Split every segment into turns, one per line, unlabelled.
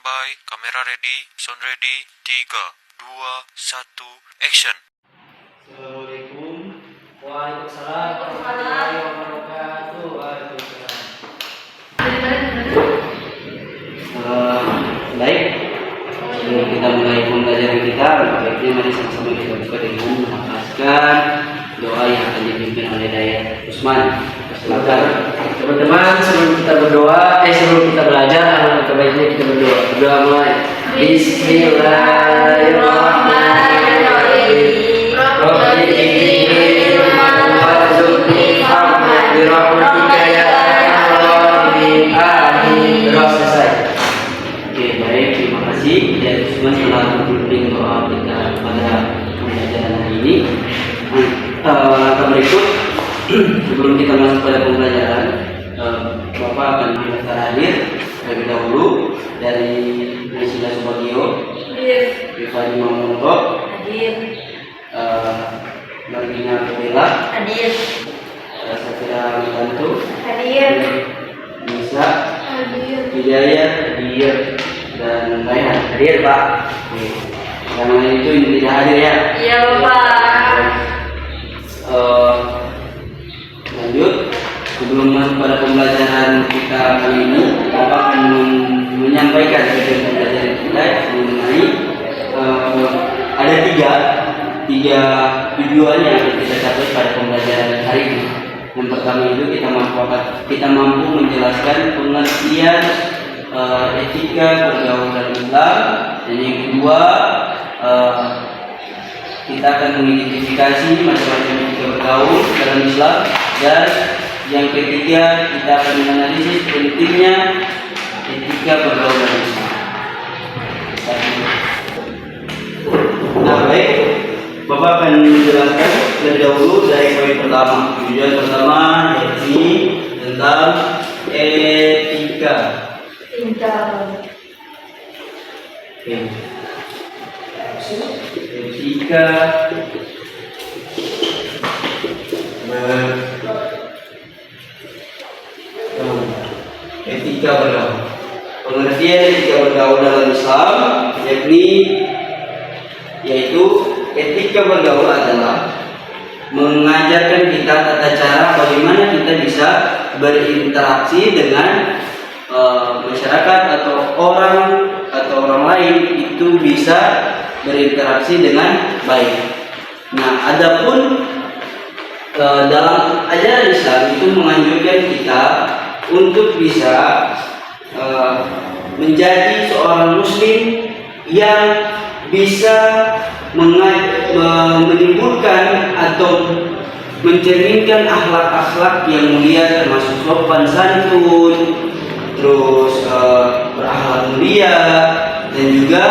Standby, kamera ready, sound ready, 3, 2, 1, action.
Assalamualaikum. Waalaikumsalam warahmatullahi wabarakatuh. Baik, sebelum kita mulai pembelajaran kita, baiknya mari sama-sama kita buka dengan menghafazkan doa yang akan dipimpin oleh Dayat Usman. Silakan teman-teman, sebelum kita belajar, alangkah baiknya kita berdoa. Berdoa mulai. Bismillahirrahmanirrahim. Rabbi inni warzuqni hamdan bi rahmatika ya arhamar rahimin. Selesai. Oke, baik, terima kasih. Dan semua telah membimbing doa kita pada pembelajaran hari ini. Langkah berikut sebelum kita masuk pada pembelajaran, Bapak akan mendaftar hadir terlebih dahulu dari Nasila Subagio, Rifani Mamunto, Margina Pebela, Safira Mitantu, Nisa, Hidayat, Hadir, dan Raihan. Hadir, Pak. Yang lain itu yang tidak hadir ya?
Iya, Bapak.
Lanjut, sebelum masuk pada pembelajaran kita kali ini, Bapak akan menyampaikan tujuan pembelajaran kita mengenai ada tiga tujuan yang akan kita capai pada pembelajaran hari ini. Yang pertama itu kita mampu menjelaskan pengertian etika bergaul dalam Islam, dan yang kedua kita akan mengidentifikasi macam-macam etika bergaul dalam Islam, dan yang ketiga kita akan menganalisis pentingnya etika bergaul dalam Islam. Nah, baik, Bapak akan menjelaskan terlebih dahulu dari poin pertama. Tujuan pertama yakni tentang etika. Etika bergaul. Pengertian etika bergaul dalam Islam yaitu etika bergaul adalah mengajarkan kita tata cara bagaimana kita bisa berinteraksi dengan masyarakat atau orang lain, itu bisa berinteraksi dengan baik. Nah, adapun dalam ajaran Islam itu menganjurkan kita untuk bisa menjadi seorang muslim yang bisa menimbulkan atau mencerminkan akhlak-akhlak yang mulia, termasuk sopan santun, terus berakhlak mulia, dan juga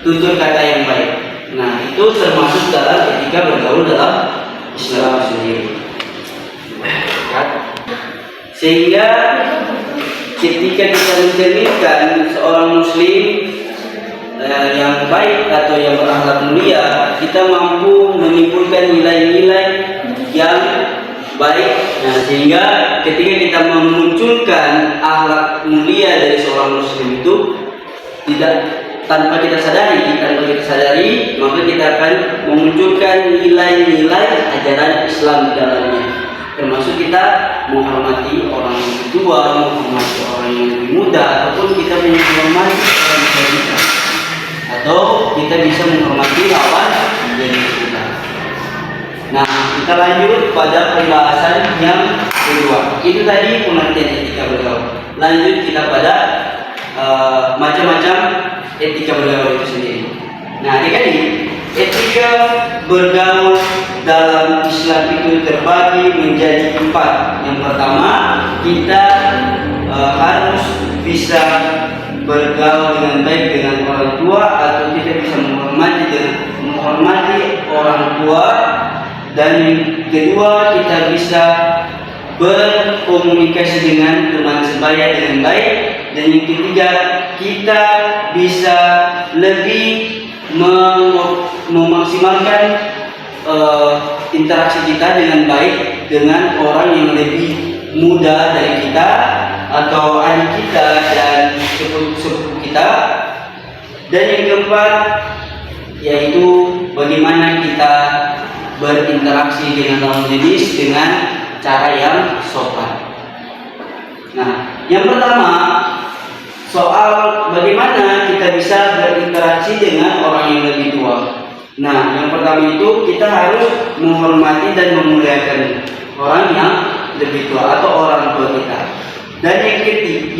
tutur kata yang baik. Nah, itu termasuk dalam etika bergaul dalam Islam sendiri. Sehingga ketika kita mencerminkan seorang muslim yang baik atau yang berakhlak mulia, kita mampu menimbulkan nilai-nilai yang baik. Nah, sehingga ketika kita memunculkan akhlak mulia dari seorang muslim itu tanpa kita sadari, maka kita akan memunculkan nilai-nilai ajaran Islam di dalamnya. Termasuk kita menghormati orang yang lebih tua, menghormati orang yang lebih muda, ataupun kita menghormati orang tua kita, atau kita bisa menghormati lawan jenis kita. Nah, kita lanjut pada pembahasan yang kedua. Itu tadi pengertian etika bergaul. Lanjut kita pada macam-macam etika bergaul itu sendiri. Nah, adik-adik, etika bergaul dalam Islam itu terbagi menjadi 4. Yang pertama, kita harus bisa bergaul dengan baik dengan orang tua, atau kita bisa menghormati orang tua. Dan yang kedua, kita bisa berkomunikasi dengan teman sebaya dengan baik. Dan yang ketiga, kita bisa lebih memaksimalkan interaksi kita dengan baik dengan orang yang lebih muda dari kita, atau adik kita dan sepupu kita kita. Dan yang keempat yaitu bagaimana kita berinteraksi dengan lawan jenis dengan cara yang sopan. Nah, yang pertama soal bagaimana kita bisa berinteraksi dengan orang yang lebih tua. Nah, yang pertama itu kita harus menghormati dan memuliakan orang yang lebih tua atau orang tua kita. Dan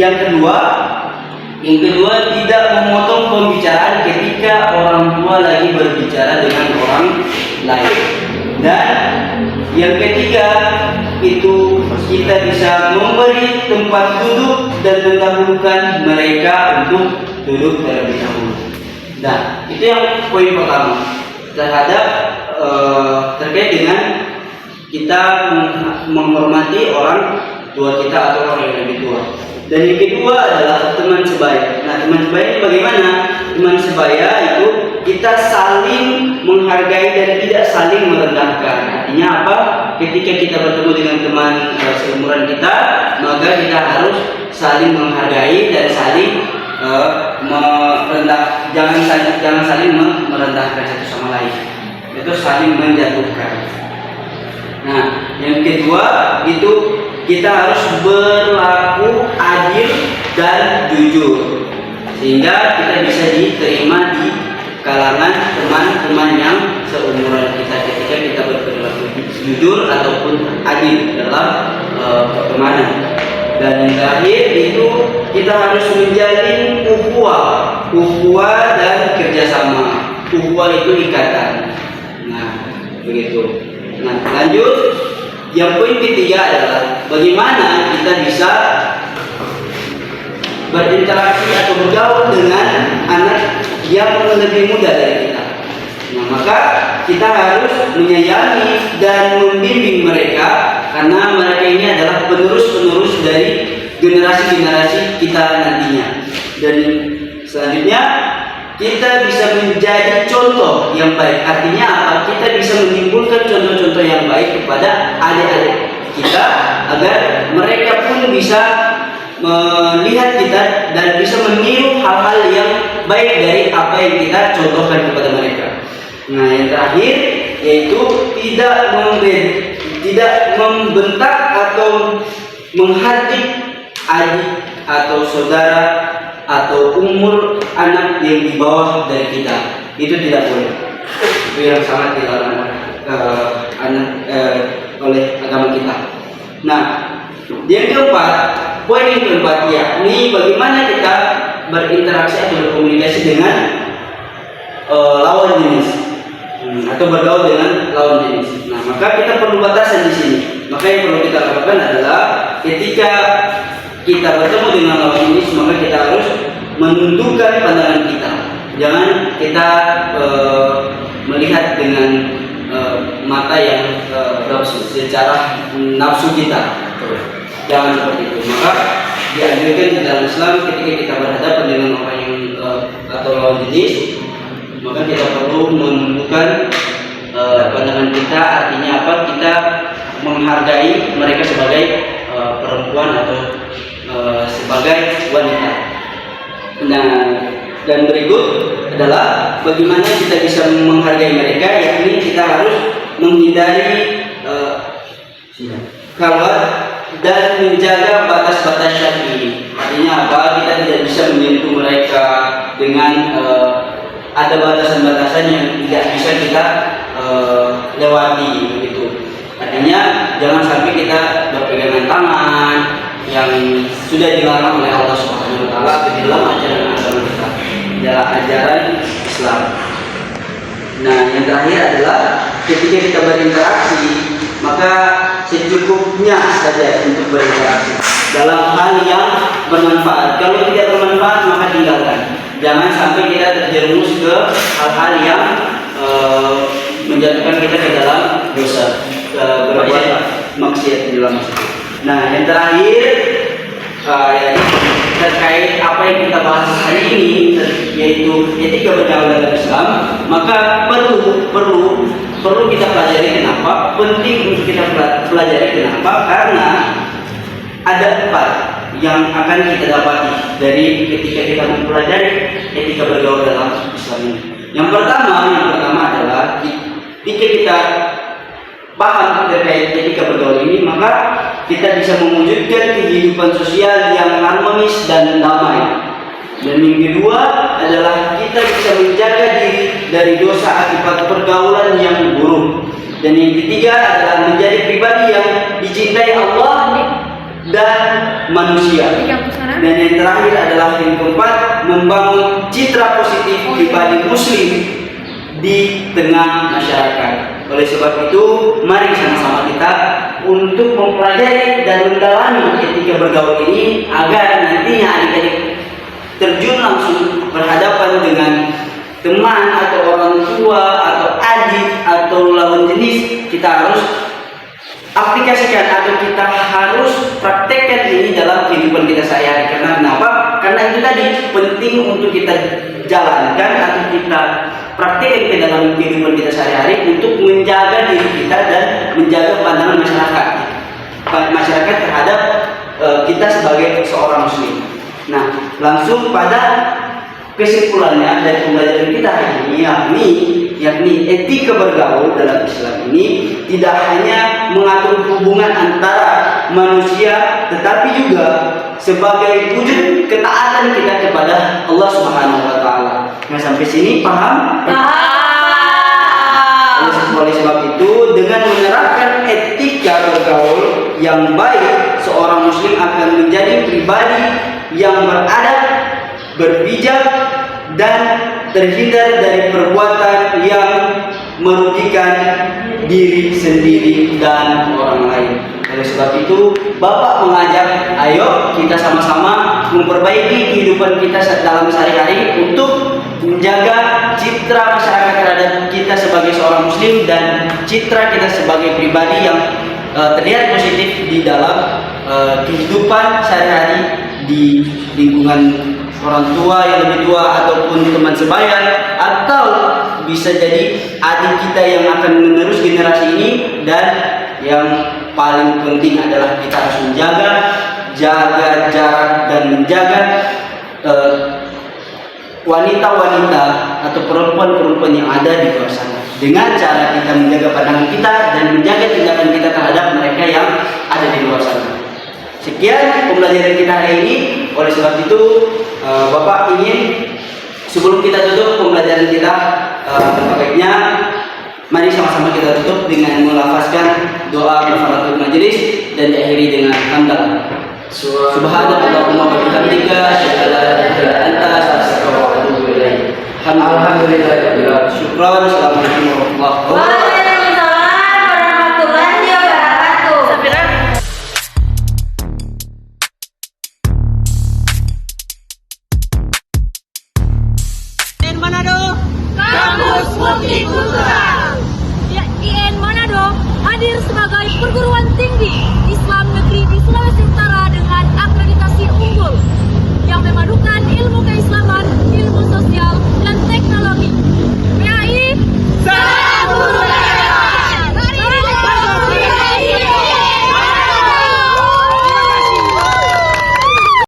yang kedua tidak memotong pembicaraan ketika orang tua lagi berbicara dengan orang lain. Dan yang ketiga itu kita bisa memberi tempat duduk dan mendahulukan mereka untuk duduk terlebih dahulu. Nah, itu yang poin pertama terhadap terkait dengan kita menghormati orang tua kita atau orang yang lebih tua. Dan yang kedua adalah teman sebaya. Nah, teman sebaya ini bagaimana? Teman sebaya itu kita saling menghargai dan tidak saling merendahkan. Artinya apa? Ketika kita bertemu dengan teman seumuran kita, maka kita harus saling menghargai dan saling jangan saling merendahkan satu sama lain. Itu saling menjatuhkan. Nah, yang kedua itu kita harus berlaku adil dan jujur sehingga kita bisa diterima di kalangan teman-teman yang seumuran kita ketika kita berperilaku jujur ataupun adil dalam pertemanan. Dan yang terakhir itu kita harus menjalin ukhuwah dan kerjasama. Ukhuwah itu ikatan. Nah, begitu. Nah, lanjut. Yang poin ketiga adalah bagaimana kita bisa berinteraksi atau bergaul dengan anak yang lebih muda dari kita. Nah, maka kita harus menyayangi dan membimbing mereka karena mereka ini adalah penerus-penerus dari generasi-generasi kita nantinya. Dan selanjutnya kita bisa menjadi contoh yang baik. Artinya apa? Kita bisa menimbulkan contoh-contoh yang baik kepada adik-adik kita agar mereka pun bisa melihat kita dan bisa meniru hal-hal yang baik dari apa yang kita contohkan kepada mereka. Nah, yang terakhir yaitu tidak membentak atau menghardik adik atau saudara atau umur anak yang di bawah dari kita. Itu tidak boleh. Itu yang sangat dilarang oleh agama kita. Nah, yang keempat, poin yang keempat yakni bagaimana kita berinteraksi atau berkomunikasi dengan lawan jenis atau bergaul dengan lawan jenis. Nah, maka kita perlu batasan di sini. Maka yang perlu kita lakukan adalah ketika kita bertemu dengan lawan jenis, maka kita harus menundukkan pandangan kita. Jangan kita melihat dengan mata yang secara nafsu kita. Jangan seperti itu. Maka dianjurkan di dalam Islam ketika kita berhadapan dengan orang yang atau lawan jenis, maka kita perlu menundukkan pandangan kita. Artinya apa? Kita menghargai mereka sebagai perempuan atau sebagai wanita. Nah, dan berikut adalah bagaimana kita bisa menghargai mereka, yakni kita harus menghindari khalwat dan menjaga batas-batas syar'i. Artinya apa? Kita tidak bisa menyentuh mereka dengan ada batasan-batasan yang tidak bisa kita lewati begitu. Artinya jangan sampai kita berpegangan tangan yang sudah dilarang oleh Allah Subhanahu wa taala di dalam ajaran agama kita, dalam ajaran Islam. Nah, yang terakhir adalah ketika kita berinteraksi, maka secukupnya saja untuk berinteraksi dalam hal yang bermanfaat. Kalau tidak bermanfaat, maka tinggalkan. Jangan sampai kita terjerumus ke hal-hal yang menjatuhkan kita ke dalam dosa, berbuat maksiat di dalam masjid. Nah, yang terakhir terkait apa yang kita bahas hari ini, yaitu etika bergaul dalam Islam, maka perlu kita pelajari. Kenapa penting untuk kita pelajari? Kenapa? Karena ada 4 yang akan kita dapati dari ketika kita mempelajari etika bergaul dalam Islam ini. Yang pertama adalah ketika kita paham terkait etika bergaul ini, maka kita bisa mewujudkan kehidupan sosial yang harmonis dan damai. Dan yang kedua adalah kita bisa menjaga diri dari dosa akibat pergaulan yang buruk. Dan yang ketiga adalah menjadi pribadi yang dicintai Allah dan manusia. Dan yang terakhir adalah yang keempat, membangun citra positif pribadi muslim di tengah masyarakat. Oleh sebab itu, mari sama-sama kita untuk mempelajari dan mendalami etika bergaul ini agar nantinya adik-adik terjun langsung berhadapan dengan teman atau orang tua atau adik atau lawan jenis. Kita harus aplikasikan atau kita harus praktekkan ini dalam kehidupan kita sehari-hari. Karena kenapa? Karena itu tadi penting untuk kita jalankan atau kita praktekkan ke dalam kehidupan kita sehari-hari untuk menjaga diri kita dan menjaga pandangan masyarakat terhadap kita sebagai seorang muslim. Nah, langsung pada kesimpulannya dari pembelajaran kita hari ini, yakni etika bergaul dalam Islam ini tidak hanya mengatur hubungan antara manusia, tetapi juga sebagai wujud ketaatan kita kepada Allah Subhanahu wa taala. Nah, sampai sini paham? Oleh sebab itu, dengan menerapkan etika bergaul yang baik, seorang muslim akan menjadi pribadi yang beradab, berbijak, dan terhindar dari perbuatan yang merugikan diri sendiri dan orang lain. Oleh sebab itu, Bapak mengajak, ayo kita sama-sama memperbaiki kehidupan kita dalam sehari-hari untuk menjaga citra masyarakat terhadap kita sebagai seorang muslim dan citra kita sebagai pribadi yang terlihat positif di dalam kehidupan sehari-hari di lingkungan orang tua yang lebih tua ataupun teman sebaya, atau bisa jadi adik kita yang akan menerus generasi ini. Dan yang paling penting adalah kita harus menjaga jarak dan menjaga wanita-wanita atau perempuan-perempuan yang ada di luar sana dengan cara kita menjaga pandangan kita dan menjaga tindakan kita terhadap mereka yang ada di luar sana. Sekian pembelajaran kita hari ini. Oleh sebab itu, Bapak ingin sebelum kita tutup pembelajaran kita, baiknya mari sama-sama kita tutup dengan melafazkan doa kafaratul majelis dan diakhiri dengan hamdalah. Subhanallahumma wa bihamdika asyhadu an la ilaha illa anta astaghfiruka wa atubu ilaik. Alhamdulillahirabbil alamin. Syukran. Assalamualaikum warahmatullahi wabarakatuh.
IN Manado hadir sebagai perguruan tinggi Islam negeri di Sulawesi Utara dengan akreditasi unggul yang memadukan